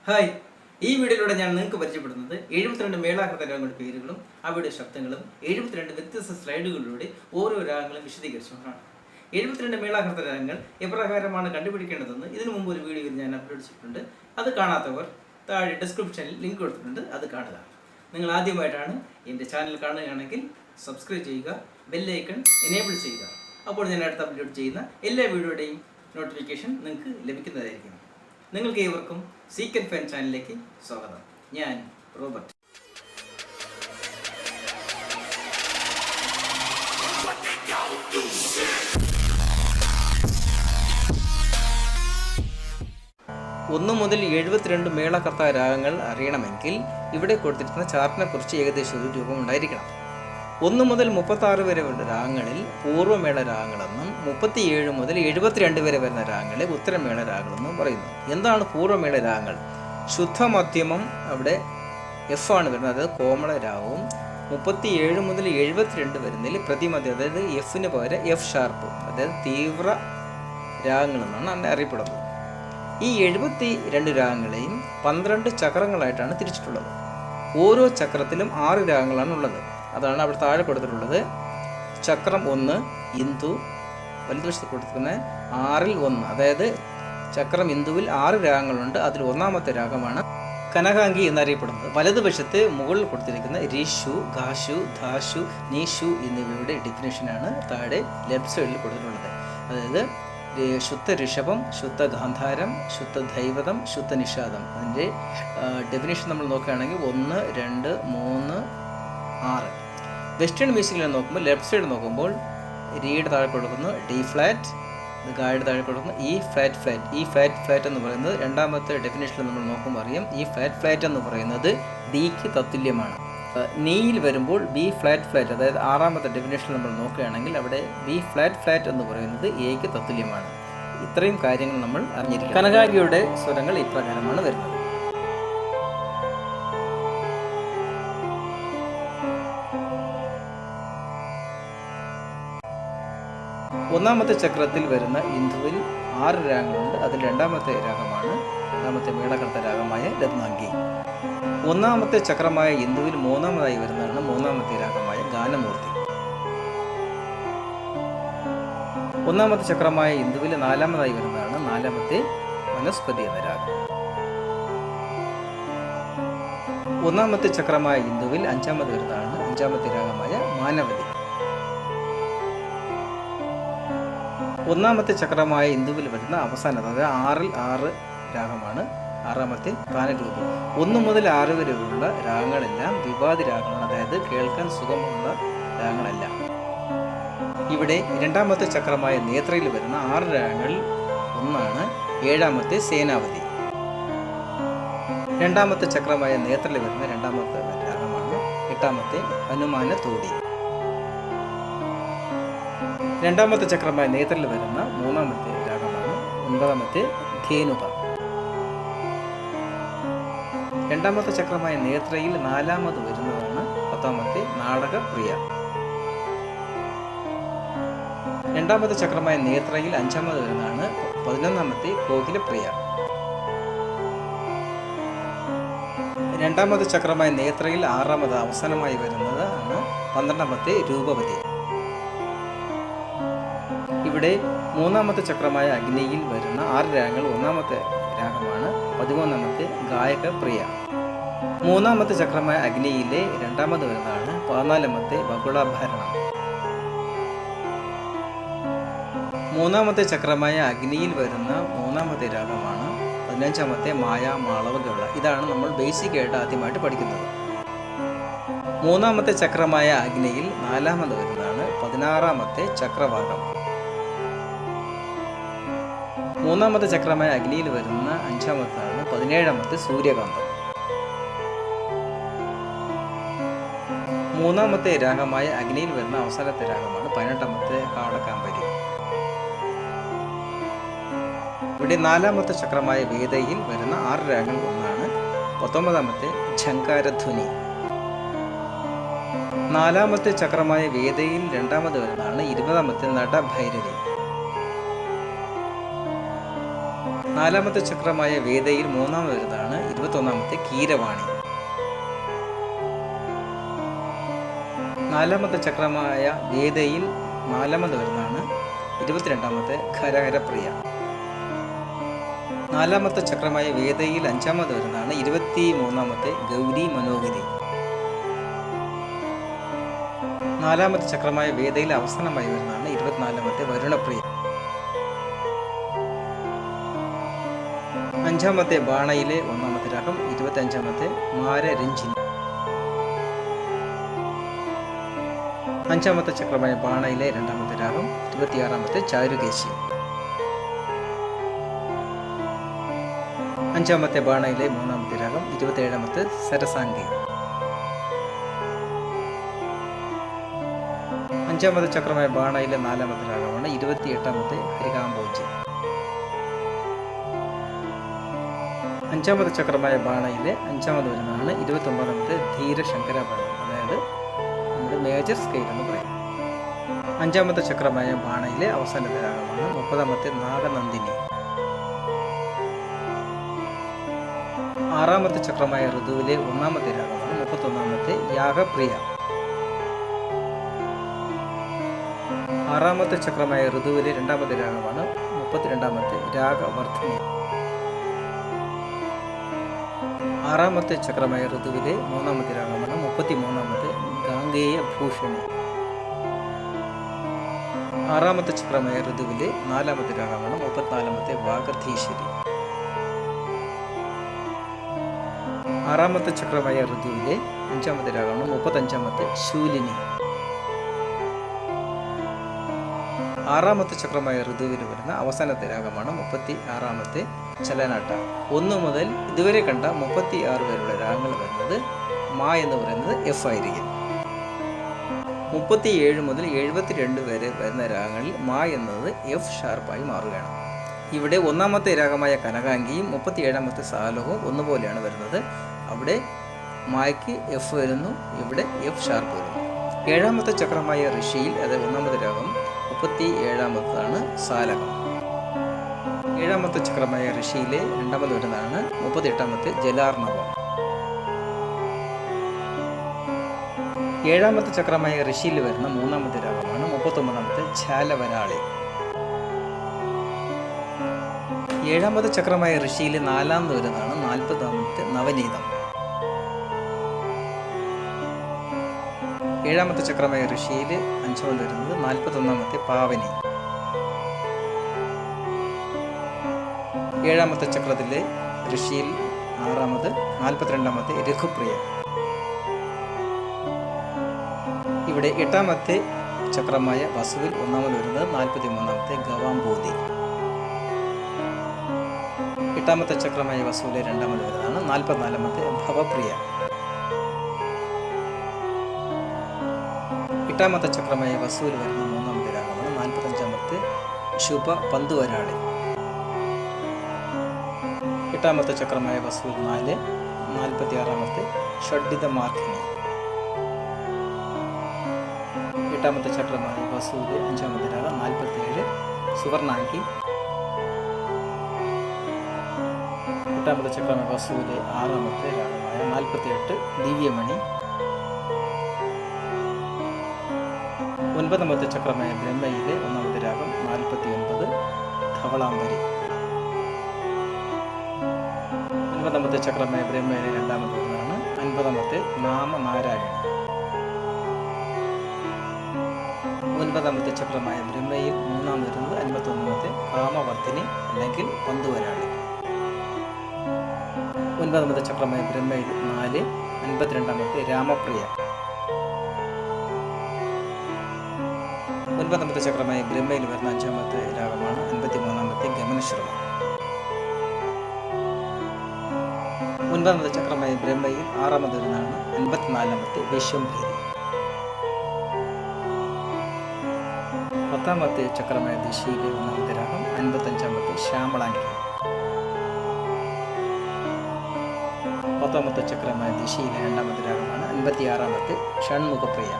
Hi, ഈ വീഡിയോയിലൂടെ ഞാൻ നിങ്ങൾക്ക് പരിചയപ്പെടുന്നത് 72 മേളാകൃത രാഗങ്ങളുടെ പേരുകളും അവയുടെ ശബ്ദങ്ങളും 72 വ്യത്യസ്ത സ്ലൈഡുകളിലൂടെ ഓരോ രാഗങ്ങളും വിശദീകരിച്ചുകൊണ്ടാണ്. 72 മേളാകൃത രാഗങ്ങൾ എപ്രകാരമാണ് കണ്ടുപിടിക്കേണ്ടതെന്ന് ഇതിനു മുമ്പ് ഒരു വീഡിയോയിൽ ഞാൻ അപ്ലോഡ് ചെയ്തിട്ടുണ്ട്. അത് കാണാത്തവർ താഴെ ഡിസ്ക്രിപ്ഷനിൽ ലിങ്ക് കൊടുത്തിട്ടുണ്ട്, അത് കാണുക. നിങ്ങൾ ആദ്യമായിട്ടാണ് എൻ്റെ ചാനൽ കാണുകയാണെങ്കിൽ സബ്സ്ക്രൈബ് ചെയ്യുക, ബെല്ലൈക്കൺ എനേബിൾ ചെയ്യുക. അപ്പോൾ ഞാൻ അടുത്ത് അപ്ലോഡ് ചെയ്യുന്ന എല്ലാ വീഡിയോയുടെയും നോട്ടിഫിക്കേഷൻ നിങ്ങൾക്ക് ലഭിക്കുന്നതായിരിക്കും. നിങ്ങൾക്ക് ഏവർക്കും സീക്ക് ആൻഡ് ഫൈൻഡ് ചാനലിലേക്ക് സ്വാഗതം. ഞാൻ റോബർട്ട്. ഒന്ന് മുതൽ 72 മേളകർത്ത രാഗങ്ങൾ അറിയണമെങ്കിൽ ഇവിടെ കൊടുത്തിരിക്കുന്ന ചാർട്ടിനെ കുറിച്ച് ഏകദേശം ഒരു രൂപം ഉണ്ടായിരിക്കണം. 1 മുതൽ 36 വരെയുള്ള രാഗങ്ങളിൽ പൂർവ്വമേള രാഗങ്ങളെന്നും 37 മുതൽ 72 വരെ വരുന്ന രാഗങ്ങളെ ഉത്തരമേള രാഗങ്ങളെന്നും പറയുന്നു. എന്താണ് പൂർവ്വമേള രാഗങ്ങൾ? ശുദ്ധമധ്യമം അവിടെ എഫ് ആണ് വരുന്നത്, അതായത് കോമള രാഗവും 37 മുതൽ 72 വരുന്നതിൽ പ്രതിമധ്യം, അതായത് എഫിന് പകരം എഫ് ഷാർപ്പ്, അതായത് തീവ്ര രാഗങ്ങളെന്നാണ് അറിയപ്പെടുന്നത്. ഈ 72 രാഗങ്ങളെയും 12 ചക്രങ്ങളായിട്ടാണ് തിരിച്ചിട്ടുള്ളത്. ഓരോ ചക്രത്തിലും 6 രാഗങ്ങളാണ് ഉള്ളത്. അതാണ് അവിടെ താഴെ കൊടുത്തിട്ടുള്ളത്. ചക്രം 1 ഇന്ദു, വലതുവശത്ത് കൊടുത്തിരിക്കുന്നത് 6-ൽ 1, അതായത് ചക്രം ഇന്ദുവിൽ 6 രാഗങ്ങളുണ്ട്. അതിൽ ഒന്നാമത്തെ രാഗമാണ് കനകാംഗി എന്നറിയപ്പെടുന്നത്. വലതുവശത്ത് മുകളിൽ കൊടുത്തിരിക്കുന്ന രിഷു, ഘാഷു, ധാഷു, നീഷു എന്നിവയുടെ ഡെഫിനേഷനാണ് താഴെ ലെഫ്റ്റ് സൈഡിൽ കൊടുത്തിട്ടുള്ളത്. അതായത് ശുദ്ധ ഋഷഭം, ശുദ്ധ ഗാന്ധാരം, ശുദ്ധ ദൈവതം, ശുദ്ധ നിഷാദം. അതിൻ്റെ ഡെഫിനേഷൻ നമ്മൾ നോക്കുകയാണെങ്കിൽ 1, 2, 3, 6. വെസ്റ്റേൺ മ്യൂസിക്കിൽ നോക്കുമ്പോൾ ലെഫ്റ്റ് സൈഡ് നോക്കുമ്പോൾ റിയുടെ താഴെ കൊടുക്കുന്നു ഡി ഫ്ലാറ്റ്, ഗായുടെ താഴെ കൊടുക്കുന്നു ഇ ഫ്ലാറ്റ് ഫ്ലാറ്റ്. ഈ ഫ്ലാറ്റ് ഫ്ലാറ്റ് എന്ന് പറയുന്നത് രണ്ടാമത്തെ ഡെഫിനേഷനിൽ നമ്മൾ നോക്കുമ്പോൾ അറിയാം, ഈ ഫ്ലാറ്റ് ഫ്ലാറ്റ് എന്ന് പറയുന്നത് ഡിക്ക് തത്തുല്യമാണ്. നീയിൽ വരുമ്പോൾ ബി ഫ്ലാറ്റ് ഫ്ലാറ്റ്, അതായത് ആറാമത്തെ ഡെഫിനേഷൻ നമ്മൾ നോക്കുകയാണെങ്കിൽ അവിടെ ബി ഫ്ലാറ്റ് ഫ്ലാറ്റ് എന്ന് പറയുന്നത് എക്ക് തത്തുല്യമാണ്. ഇത്രയും കാര്യങ്ങൾ നമ്മൾ അറിഞ്ഞിരിക്കും. കനകാംഗിയുടെ സ്വരങ്ങൾ ഇപ്രകാരമാണ് വരുന്നത്. ഒന്നാമത്തെ ചക്രത്തിൽ വരുന്ന ഇന്ദുവിൽ 6 രാഗങ്ങളുണ്ട്. അതിൽ രണ്ടാമത്തെ രാഗമാണ് രണ്ടാമത്തെ മേളകർത്ത രാഗമായ രത്നാംഗി. ഒന്നാമത്തെ ചക്രമായ ഇന്ദുവിൽ മൂന്നാമതായി വരുന്നതാണ് മൂന്നാമത്തെ രാഗമായ ഗാനമൂർത്തി. ഒന്നാമത്തെ ചക്രമായ ഇന്ദുവിൽ 4-മതായി വരുന്നതാണ് 4-മത്തെ വനസ്പതി എന്ന രാഗം. ഒന്നാമത്തെ ചക്രമായ ഇന്ദുവിൽ 5-മത് വരുന്നതാണ് 5-മത്തെ രാഗമായ മാനവതി. ഒന്നാമത്തെ ചക്രമായ ഇന്ദുവിൽ വരുന്ന അവസാനത്തെ, അതായത് 6-ൽ 6 രാഗമാണ് 6-മത്തെ താനരൂപം. 1 മുതൽ 6 വരെയുള്ള രാഗങ്ങളെല്ലാം വിവാദി രാഗങ്ങളാണ്, അതായത് കേൾക്കാൻ സുഖമുള്ള രാഗങ്ങളല്ല. ഇവിടെ രണ്ടാമത്തെ ചക്രമായ നേത്രയിൽ വരുന്ന 6 രാഗങ്ങളിൽ ഒന്നാണ് 7-മത്തെ സേനാവതി. രണ്ടാമത്തെ ചക്രമായ നേത്രയിൽ വരുന്ന രണ്ടാമത്തെ രാഗമാണ് 8-മത്തെ ഹനുമാന തോടി. രണ്ടാമത്തെ ചക്രമായ നേത്രയിൽ വരുന്ന 3-മത്തെ രാഗമാണ് 9-മത്തെ ധേനുക. രണ്ടാമത്തെ ചക്രമായ നേത്രയിൽ 4-മത് വരുന്നതാണ് 10-മത്തെ നാടകപ്രിയ. രണ്ടാമത്തെ ചക്രമായ നേത്രയിൽ 5-മത് വരുന്നതാണ് 11-മത്തെ കോകിലപ്രിയ. രണ്ടാമത്തെ ചക്രമായ നേത്രയിൽ 6-മത് അവസാനമായി വരുന്നതാണ് 12-മത്തെ രൂപവതി. ഇവിടെ മൂന്നാമത്തെ ചക്രമായ അഗ്നിയിൽ വരുന്ന 6 രാഗങ്ങൾ. ഒന്നാമത്തെ രാഗമാണ് 13-മത്തെ ഗായകപ്രിയ. മൂന്നാമത്തെ ചക്രമായ അഗ്നിയിലെ 2-മത് വരുന്നതാണ് 14-മത്തെ ബകുളാഭരണം. മൂന്നാമത്തെ ചക്രമായ അഗ്നിയിൽ വരുന്ന 3-മത്തെ രാഗമാണ് 15-മത്തെ മായ മാളവഗൗള. ഇതാണ് നമ്മൾ ബേസിക് ആയിട്ട് ആദ്യമായിട്ട് പഠിക്കുന്നത്. മൂന്നാമത്തെ ചക്രമായ അഗ്നിയിൽ 4-മത് വരുന്നതാണ് 16-മത്തെ ചക്രവാകം. മൂന്നാമത്തെ ചക്രമായ അഗ്നിയിൽ വരുന്ന 5-മത്താണ് 17-മത്തെ സൂര്യകാന്തം. മൂന്നാമത്തെ രാഗമായ അഗ്നിയിൽ വരുന്ന അവസാനത്തെ രാഗമാണ് 18-മത്തെ കാടക്കാമ്പരി. ഇവിടെ 4-മത്തെ ചക്രമായ വേദയിൽ വരുന്ന 6 രാഗങ്ങൾ ഒന്നാണ് 19-മത്തെ ഝങ്കാരധ്വനി. 4-മത്തെ ചക്രമായ വേദയിൽ 2-മത് വരുന്നതാണ് 20-മത്തെ നടഭൈരവി. നാലാമത്തെ ചക്രമായ വേദയിൽ മൂന്നാമത് വരുന്നതാണ് 21ാമത്തെ കീരവാണി. 4ാമത്തെ ചക്രമായ വേദയിൽ 4ാമത് വരുന്നതാണ് 22ാമത്തെ ഖരഹരപ്രിയ. 4ാമത്തെ ചക്രമായ വേദയിൽ 5ാമത് വരുന്നതാണ് 23ാമത്തെ ഗൗരി മനോഹരി. 4ാമത്തെ ചക്രമായ വേദയിൽ അവസാനമായി വരുന്നതാണ് 24ാമത്തെ വരുണപ്രിയ. 5ാമത്തെ ബാണയിലെ 1ാമത്തെ രാഗം 25ാമത്തെ മാരരഞ്ജിനി. 5ാമത്തെ ചക്രമായ ബാണയിലെ 2ാമത്തെ രാഗം 26ാമത്തെ ചാരുകേശി. 5ാമത്തെ ബാണയിലെ 3ാമത്തെ രാഗം 27ാമത്തെ സരസാംഗി. 5ാമത്തെ ചക്രമായ ബാണയിലെ 4ാമത്തെ രാഗമാണ് 28ാമത്തെ ഹരികാംബോജി. 5ാമത്തെ ചക്രമായ ബാണയിലെ 5ാമത് വരുന്നതാണ് 29ാമത്തെ ധീരശങ്കരാഭരണം, അതായത് നമ്മുടെ മേജർ സ്കെയിൽ എന്ന് പറയും. 5ാമത്തെ ചക്രമായ ബാണയിലെ അവസാനത്തെ രാഗമാണ് 30ാമത്തെ നാഗനന്ദിനി. 6ാമത്തെ ചക്രമായ ഋതുവിലെ 1ാമത്തെ രാഗമാണ് 31ാമത്തെ യാഗപ്രിയ. 6ാമത്തെ ചക്രമായ ഋതുവിലെ 2ാമത്തെ രാഗമാണ് 32ാമത്തെ രാഗവർദ്ധിനി. 6ാമത്തെ ചക്രമായ ഋതുവിലെ 3ാമത്തെ രാഗമാണ് 33ാമത്തെ ഗാംഗേയ ഭൂഷണി. 6ാമത്തെ ചക്രമായ ഋതുവിലെ 4ാമത്തെ രാഗമാണ് 34ാമത്തെ വാഗർധീശ്വരി. 6ാമത്തെ ചക്രമായ ഋതുവിലെ 5ാമത്തെ രാഗമാണ് 35ാമത്തെ ശൂലിനി. 6ാമത്തെ ചക്രമായ ഋതുവിൽ വരുന്ന അവസാനത്തെ രാഗമാണ് 36ാമത്തെ ചലനാട്ട. 1 മുതൽ ഇതുവരെ കണ്ട 36 പേരുടെ രാഗങ്ങൾ വരുന്നത് മാ എന്ന് പറയുന്നത് എഫ് ആയിരിക്കും. 37 മുതൽ 72 വരെ വരുന്ന രാഗങ്ങളിൽ മാ എന്നത് എഫ് ഷാർപ്പായി മാറുകയാണ്. ഇവിടെ 1ാമത്തെ രാഗമായ കനകാംഗിയും 37ാമത്തെ സാലവും ഒന്നുപോലെയാണ് വരുന്നത്. അവിടെ മായ്ക്ക് എഫ് വരുന്നു, ഇവിടെ എഫ് ഷാർപ്പ് വരുന്നു. 7ാമത്തെ ചക്രമായ ഋഷിയിൽ, അതായത് 1ാമത്തെ രാഗം 37ാമതാണ് സാലകം. 7ാമത്തെ ചക്രമായ ഋഷിയിലെ 2ാമത് വരുന്നതാണ് 38ാമത്തെ ജലാർണവം. 7ാമത്തെ ചക്രമായ ഋഷിയിൽ വരുന്ന 3ാമത്തെ രാഗമാണ് 39ാമത്തെ ഛാലവരാളി. 7ാമത്തെ ചക്രമായ ഋഷിയിലെ 4ാമത് വരുന്നതാണ് 40ാമത്തെ നവനീതം. 7ാമത്തെ ചക്രമായ ഋഷിയിൽ 5ാമത് വരുന്നത് 41ാമത്തെ പാവനി. 7ാമത്തെ ചക്രത്തിലെ ഋഷിയിൽ 6ാമത് 42ാമത്തെ രഘുപ്രിയ. ഇവിടെ 8ാമത്തെ ചക്രമായ വസുവിൽ 1ാമത് വരുന്നത് 43ാമത്തെ ഗവാംബോധി. 8ാമത്തെ ചക്രമായ വസുവിലെ 2ാമത് വരുന്നതാണ് 44ാമത്തെ ഭവപ്രിയ. 8ാമത്തെ ചക്രമായ വസുവിൽ വരുന്ന 3ാമത്തെ രാഗമാണ് 45ാമത്തെ ശുഭ പന്തുവരാളി. 8ാമത്തെ ചക്രമായ വസുവിൽ 4, 46ാമത്തെ ഷഡ്ഡിത മാർഖിനി. 8ാമത്തെ ചക്രമായ വസുവിലെ 5ാമത്തെ രാഗം 47 സുവർണാങ്കി. 8ാമത്തെ ചക്രമായ വസുവിലെ 6ാമത്തെ രാഗമായ 48 ദിവ്യമണി. 9ാമത്തെ ചക്രമായ ബ്രഹ്മയിലെ 1ാമത്തെ രാഗം 49 ധവളാംബരി. 9ാമത്തെ ചക്രമായ ബ്രഹ്മയിലെ 2ാമത് വരുന്നതാണ് 50ാമത്തെ നാമനാരായണി. 9ാമത്തെ ചക്രമായ ബ്രഹ്മയിൽ 3ാമത് വരുന്നത് 51ാമത്തെ കാമവർദ്ധിനി അല്ലെങ്കിൽ പന്തുവരാളി. 9ാമത്തെ ചക്രമായ ബ്രഹ്മയിൽ 4, 52ാമത്തെ രാമപ്രിയ. 9ാമത്തെ ചക്രമായ ബ്രഹ്മയിൽ വരുന്ന 5ാമത്തെ രാഗമാണ് 53ാമത്തെ ഗമനശ്രമം. 9ാമത്തെ ചക്രമായ ബ്രഹ്മയിൽ 6ാമത് വരുന്നതാണ് 54ാമത്തെ വിശ്വംഭേരി. 10ാമത്തെ ചക്രമായ ദിശയിലെ 1ാമത്തെ രാഗം 55ാമത്തെ ശ്യാമളാങ്കി. 10ാമത്തെ ചക്രമായ ദിശയിലെ 2ാമത്തെ രാഗമാണ് 56ാമത്തെ ഷൺമുഖപ്രിയ.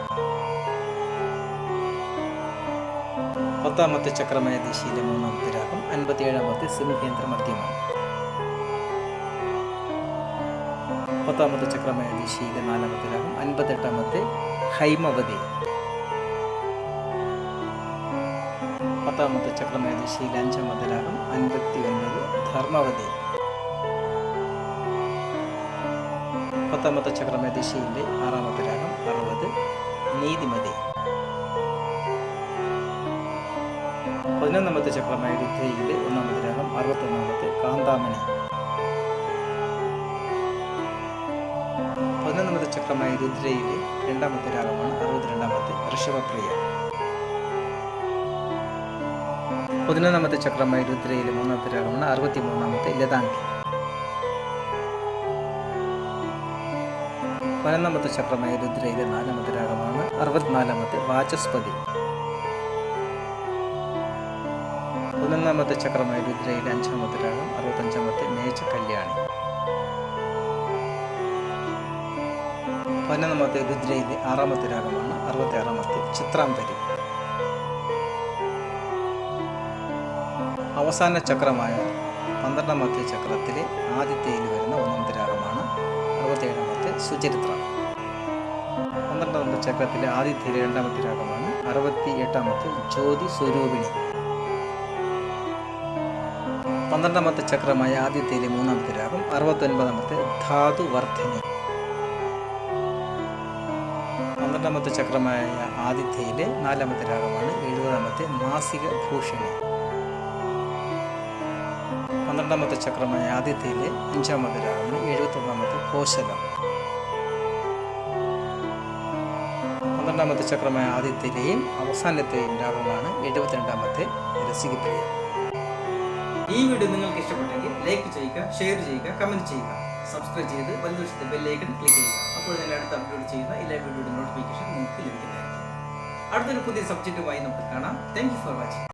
10ാമത്തെ ചക്രമായ ദിശയിലെ 3ാമത്തെ രാഗം 57ാമത്തെ സിംഹേന്ദ്ര മധ്യമം. 10ാമത്തെ ചക്രമായ ദിശയിലെ 4ാമത്തെ രാഗം 58ാമത്തെ ഹൈമവതി. 10ാമത്തെ ചക്രമായ ദിശയിലെ 5ാമത്തെ രാഗം 59 ധർമ്മവതി. 10ാമത്തെ ചക്രമായ ദിശയിലെ 6ാമത്തെ രാഗം 60 നീതിമതി. 11ാമത്തെ ചക്രമായ രുദ്രയിലെ 1ാമത്തെ രാഗം 61ാമത്തെ കാന്താമണി. 11ാമത്തെ ചക്രമായ രുദ്രയിലെ 2ാമത്തെ രാഗമാണ് 62ാമത്തെ ഋഷഭപ്രിയ. 11ാമത്തെ ചക്രമായ രുദ്രയിലെ 3ാമത്തെ രാഗമാണ് 63ാമത്തെ ലതാംഗി. 11ാമത്തെ ചക്രമായ രുദ്രയിലെ 4ാമത്തെ രാഗമാണ് 64ാമത്തെ വാചസ്പതി. 11ാമത്തെ ചക്രമായ രുദ്രയിലെ 5ാമത്തെ രാഗം 65ാമത്തെ മേച്ച കല്യാണി. 11ാമത്തെ രുദ്രയിലെ 6ാമത്തെ രാഗമാണ് 66ാമത്തെ ചിത്രാംബരി. അവസാന ചക്രമായ 12ാമത്തെ ചക്രത്തിലെ ആദ്യത്തേയിൽ വരുന്ന 1ാമത്തെ രാഗമാണ് 67ാമത്തെ സുചരിത്ര. 12ാമത്തെ ചക്രത്തിലെ ആദ്യത്തേയിലെ 2ാമത്തെ രാഗമാണ് 68ാമത്തെ ജ്യോതി സ്വരൂപിണി. 12ാമത്തെ ചക്രമായ ആദ്യത്തേയിലെ 3ാമത്തെ രാഗം 69ാമത്തെ ധാതുവർദ്ധനി. 12ാമത്തെ ചക്രമായ ആദിത്യയിലെ 4ാമത്തെ രാഗമാണ് 70ാമത്തെ മാസിക ഭൂഷണി. 12ാമത്തെ ചക്രമായ ആദിത്യയിലെ 5ാമത്തെ രാഗമാണ് 71ാമത്തെ കോശലം. 12ാമത്തെ ചക്രമായ ആദിത്യയിലെയും അവസാനത്തെയും രാഗമാണ് 72ാമത്തെ രസികപ്രിയ. ഈ വീഡിയോ നിങ്ങൾക്ക് ഇഷ്ടപ്പെട്ടെങ്കിൽ ലൈക്ക് ചെയ്യുക, ഷെയർ ചെയ്യുക, കമൻറ്റ് ചെയ്യുക, സബ്സ്ക്രൈബ് ചെയ്ത് വലതുവശത്തെ ബെല്ലൈക്കൺ ക്ലിക്ക് ചെയ്യുക. അപ്പോൾ ഞാൻ അടുത്ത് അപ്ലോഡ് ചെയ്യുന്ന എല്ലാ വീഡിയോയുടെ നോട്ടിഫിക്കേഷൻ നിങ്ങൾക്ക് ലഭിക്കുന്നതായിരിക്കും. അടുത്തൊരു പുതിയ സബ്ജക്റ്റുമായി നമുക്ക് കാണാം. Thank you for watching.